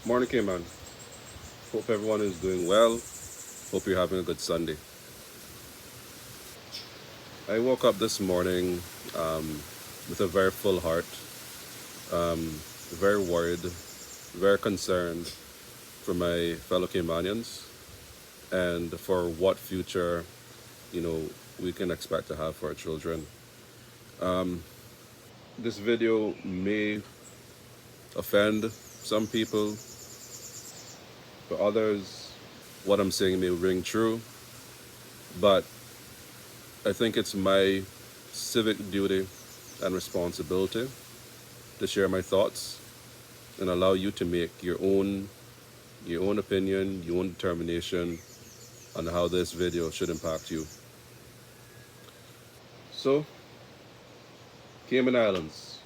Morning, K-Man. Hope everyone is doing well. Hope you're having a good Sunday. I woke up this morning with a very full heart, very worried, very concerned for my fellow Caymanians and for what future, you know, we can expect to have for our children. This video may offend some people, for others, what I'm saying may ring true, but I think it's my civic duty and responsibility to share my thoughts and allow you to make your own opinion, your own determination on how this video should impact you. So, Cayman Islands,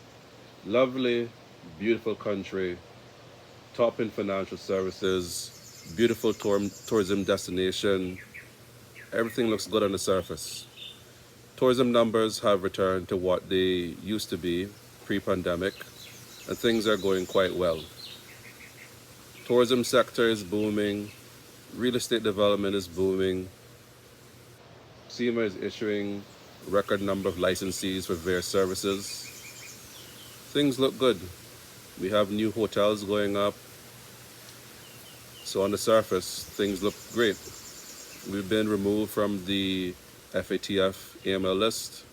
lovely, beautiful country, top in financial services, beautiful tourism destination. Everything looks good on the surface. Tourism numbers have returned to what they used to be pre-pandemic, and things are going quite well. Tourism sector is booming, real estate development is booming. SEMA is issuing record number of licensees for various services. Things look good. We have new hotels going up. So on the surface, things look great. We've been removed from the FATF AML list.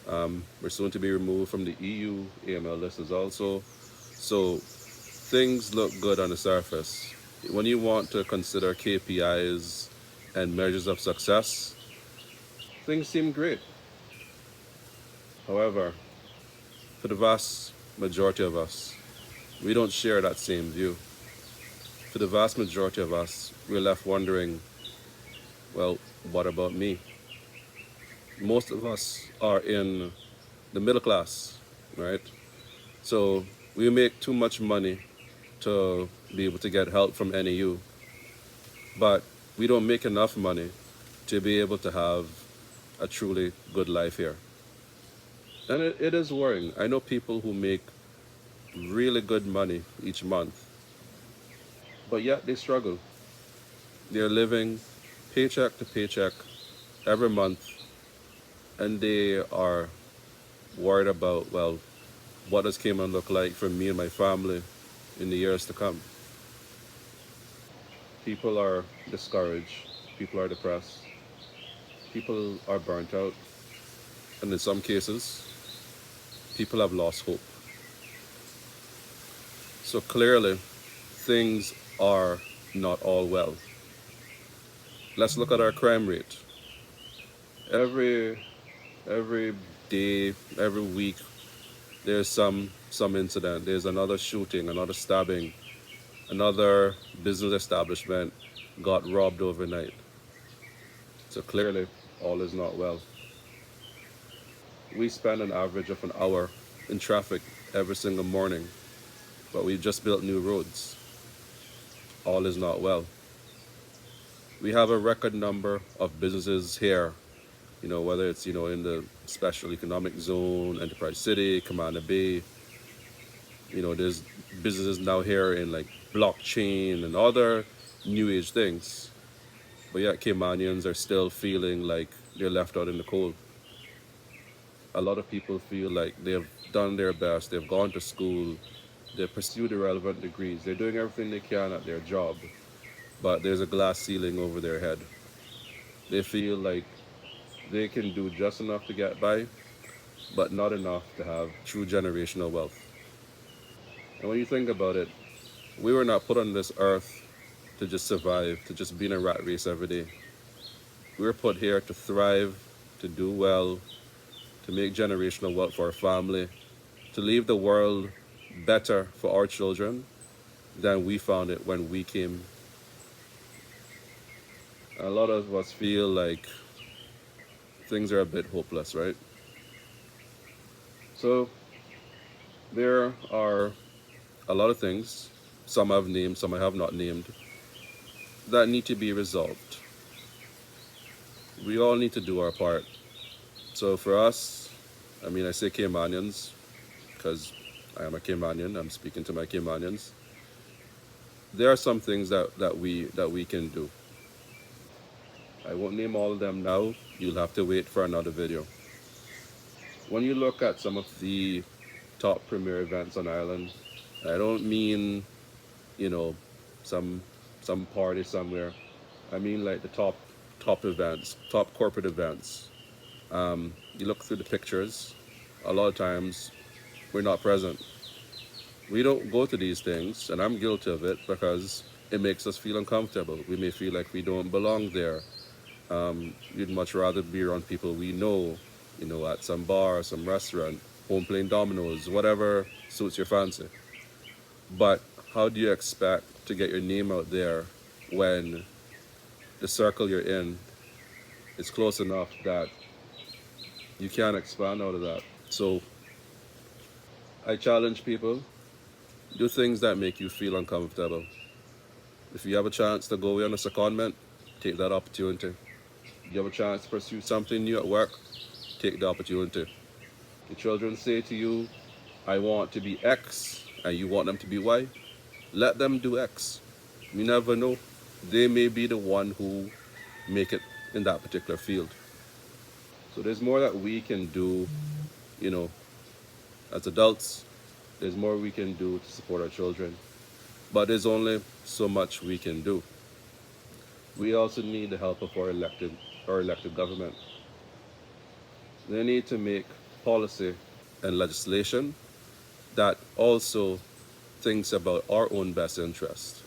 We're soon to be removed from the EU AML list as also. So things look good on the surface. When you want to consider KPIs and measures of success, things seem great. However, for the vast majority of us, we don't share that same view. For the vast majority of us, we're left wondering, well, what about me? Most of us are in the middle class, right? So we make too much money to be able to get help from NAU, but we don't make enough money to be able to have a truly good life here. And it is worrying. I know people who make really good money each month, but yet they struggle. They're living paycheck to paycheck every month, and they are worried about, well, what does Cayman look like for me and my family in the years to come? People are discouraged, people are depressed, people are burnt out, and in some cases, people have lost hope. So clearly, things are not all well. Let's look at our crime rate. Every every day, every week, there's some incident. There's another shooting, another stabbing, another business establishment got robbed overnight. So clearly, all is not well. We spend an average of an hour in traffic every single morning, but we've just built new roads. All is not well. We have a record number of businesses here, whether it's, in the special economic zone, Enterprise City, Commander Bay. There's businesses now here in like blockchain and other new age things. But yet Caymanians are still feeling like they're left out in the cold. A lot of people feel like they've done their best, they've gone to school, they've pursued the relevant degrees, they're doing everything they can at their job, but there's a glass ceiling over their head. They feel like they can do just enough to get by, but not enough to have true generational wealth. And when you think about it, we were not put on this earth to just survive, to just be in a rat race every day. We were put here to thrive, to do well, to make generational wealth for our family, to leave the world better for our children than we found it when we came. A lot of us feel like things are a bit hopeless, right? So there are a lot of things, some I've named, some I have not named, that need to be resolved. We all need to do our part. So for us, I say Caymanians because I am a Caymanian, I'm speaking to my Caymanians. There are some things that we can do. I won't name all of them now. You'll have to wait for another video. When you look at some of the top premier events on Ireland, I don't mean, you know, some some party somewhere. I mean like the top events, top corporate events. You look through the pictures, a lot of times we're not present. We don't go to these things, and I'm guilty of it because it makes us feel uncomfortable. We may feel like we don't belong there. You'd much rather be around people we know, at some bar, some restaurant, home playing dominoes, whatever suits your fancy. But how do you expect to get your name out there when the circle you're in is close enough that you can't expand out of that? So I challenge people, do things that make you feel uncomfortable. If you have a chance to go away on a secondment, take that opportunity. If you have a chance to pursue something new at work, take the opportunity. Your children say to you, I want to be X, and you want them to be Y, let them do X. You never know. They may be the one who make it in that particular field. So there's more that we can do, you know, as adults. There's more we can do to support our children. But there's only so much we can do. We also need the help of our elected government. They need to make policy and legislation that also thinks about our own best interest.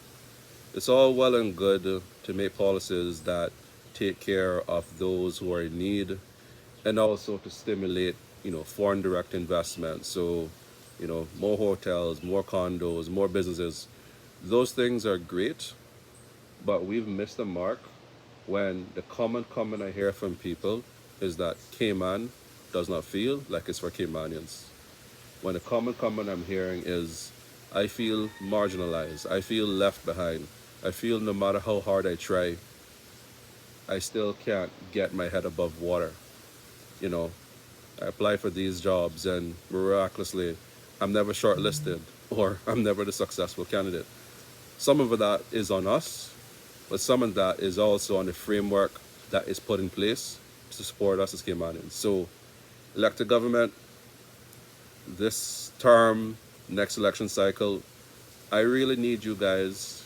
It's all well and good to make policies that take care of those who are in need and also to stimulate, foreign direct investment. So, more hotels, more condos, more businesses. Those things are great, but we've missed the mark when the common comment I hear from people is that Cayman does not feel like it's for Caymanians. When the common comment I'm hearing is, I feel marginalized, I feel left behind, I feel no matter how hard I try, I still can't get my head above water. You know, I apply for these jobs and miraculously I'm never shortlisted or I'm never the successful candidate. Some of that is on us, but some of that is also on the framework that is put in place to support us as Caymanians. So, elected government, this term, next election cycle, I really need you guys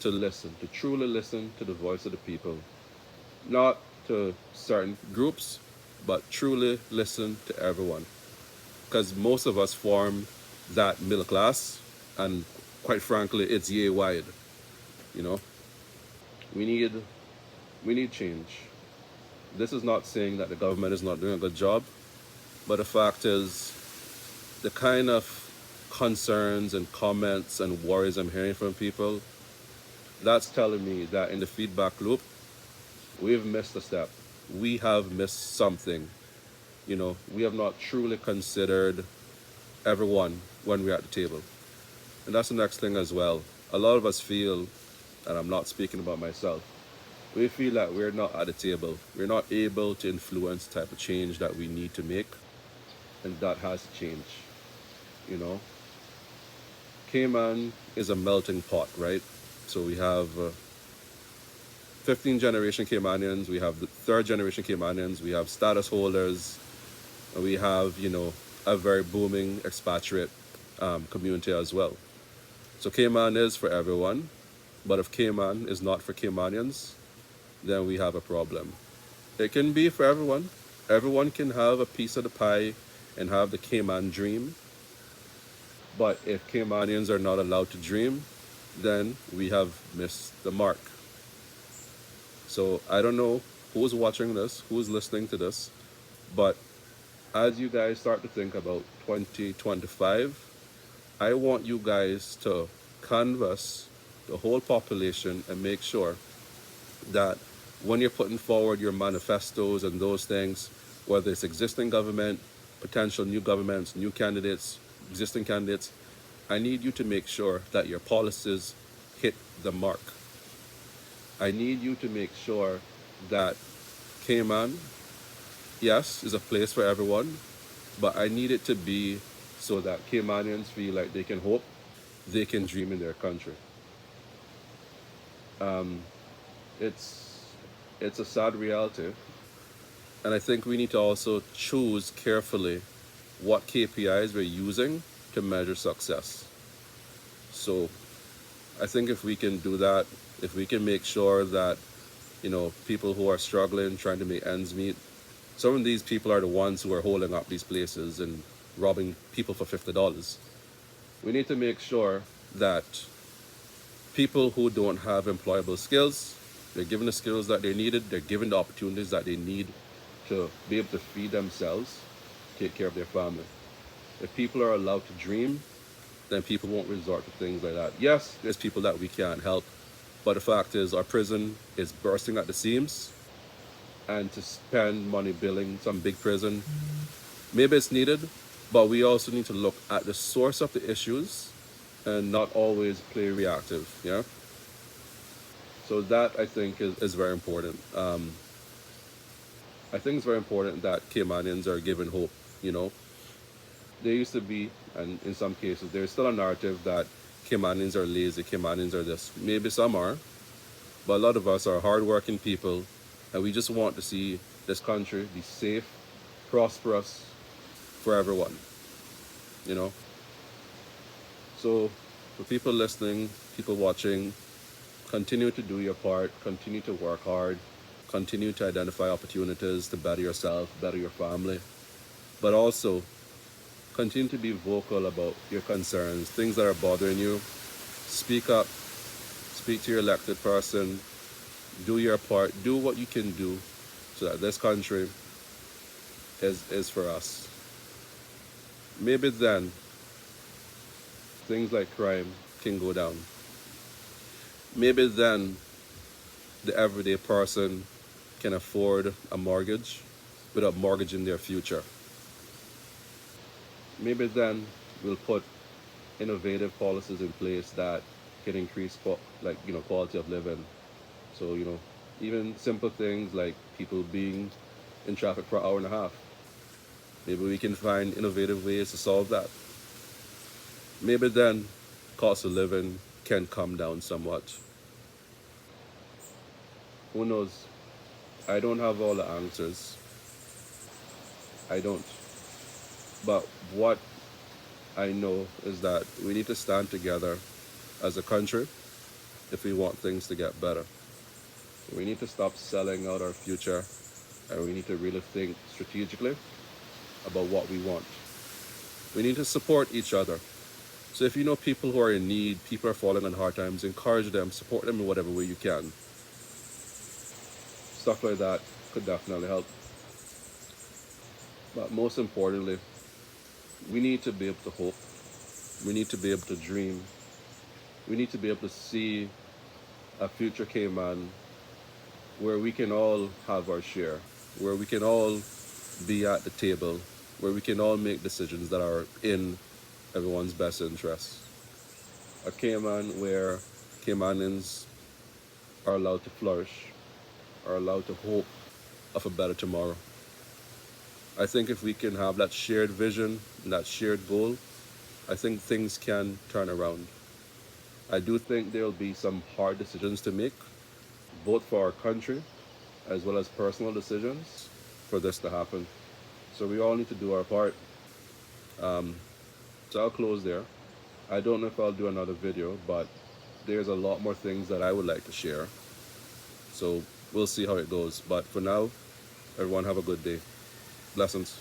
to listen, to truly listen to the voice of the people. Not to certain groups, but truly listen to everyone. Because most of us form that middle class, and quite frankly, it's yay wide. You know, we need we need change. This is not saying that the government is not doing a good job, but the fact is, the kind of concerns and comments and worries I'm hearing from people, that's telling me that in the feedback loop, we've missed a step. We have missed something. We have not truly considered everyone when we're at the table. And that's the next thing as well. A lot of us feel, and I'm not speaking about myself, we feel that we're not at the table. We're not able to influence the type of change that we need to make, and that has to change. You know, Cayman is a melting pot, right? So we have 15th generation Caymanians, we have the third generation Caymanians, we have status holders, and we have, a very booming expatriate community as well. So Cayman is for everyone, but if Cayman is not for Caymanians, then we have a problem. It can be for everyone. Everyone can have a piece of the pie and have the Cayman dream. But if Caymanians are not allowed to dream, then we have missed the mark. So I don't know who's watching this, who's listening to this, but as you guys start to think about 2025, I want you guys to canvass the whole population and make sure that when you're putting forward your manifestos and those things, whether it's existing government, potential new governments, new candidates, existing candidates, I need you to make sure that your policies hit the mark. I need you to make sure that Cayman, yes, is a place for everyone, but I need it to be so that Caymanians feel like they can hope, they can dream in their country. It's it's a sad reality, and I think we need to also choose carefully what KPIs we're using to measure success. So I think if we can do that, if we can make sure that, people who are struggling, trying to make ends meet, some of these people are the ones who are holding up these places and robbing people for $50. We need to make sure that people who don't have employable skills, they're given the skills that they needed, they're given the opportunities that they need to be able to feed themselves, take care of their family. If people are allowed to dream, then people won't resort to things like that. Yes, there's people that we can't help, but the fact is our prison is bursting at the seams, and to spend money building some big prison, maybe it's needed, but we also need to look at the source of the issues and not always play reactive. Yeah. So that I think is very important. I think it's very important that Caymanians are given hope. You know, there used to be, and in some cases, there's still a narrative that Caymanians are lazy, Caymanians are this. Maybe some are, but a lot of us are hardworking people, and we just want to see this country be safe, prosperous for everyone. You know, so for people listening, people watching, continue to do your part, continue to work hard, continue to identify opportunities to better yourself, better your family, but also continue to be vocal about your concerns, things that are bothering you. Speak up, speak to your elected person, do your part, do what you can do so that this country is for us. Maybe then things like crime can go down. Maybe then the everyday person can afford a mortgage without mortgaging their future. Maybe then we'll put innovative policies in place that can increase quality of living. So even simple things like people being in traffic for an hour and a half. Maybe we can find innovative ways to solve that. Maybe then cost of living can come down somewhat. Who knows? I don't have all the answers. I don't. But what I know is that we need to stand together as a country if we want things to get better. We need to stop selling out our future, and we need to really think strategically about what we want. We need to support each other. So if you know people who are in need, people are falling on hard times, encourage them, support them in whatever way you can. Stuff like that could definitely help. But most importantly, we need to be able to hope. We need to be able to dream. We need to be able to see a future Cayman where we can all have our share, where we can all be at the table, where we can all make decisions that are in everyone's best interests. A Cayman where Caymanians are allowed to flourish, are allowed to hope of a better tomorrow. I think if we can have that shared vision, that shared goal, I think things can turn around. I do think there will be some hard decisions to make, both for our country as well as personal decisions for this to happen. So we all need to do our part. So I'll close there. I don't know if I'll do another video, but there's a lot more things that I would like to share. So we'll see how it goes. But for now, everyone have a good day. Blessings.